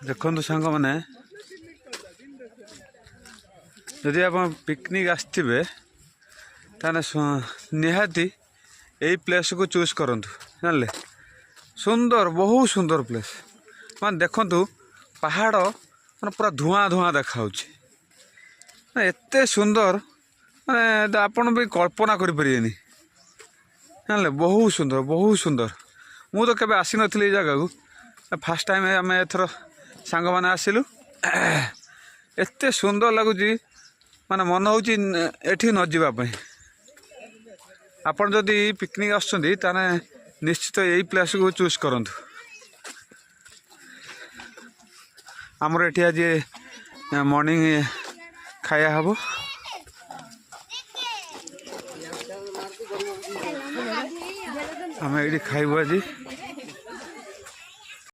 देखो सांग मैंने जदि आप पिकनिक आसवे निहाती यही प्लेस को चूज करूँ जानले सुंदर बहुत सुंदर प्लेस मान देखु पहाड़ मैं पूरा धुआं धुआं देखा एत सुंदर माने आपन भी कल्पना करें जानले बहुत सुंदर मु तो केबे आसी नथली जगह को फास्ट टाइम आम एथर सांग मैंने आसिलु एत सुंदर लगुच माने मन हो न जावाई आपन जदि पिकनिक आसुँच निश्चित यही प्लेस को चूज करूँ आमर ये आज मॉर्निंग खाया हम आम ये खाइबू आज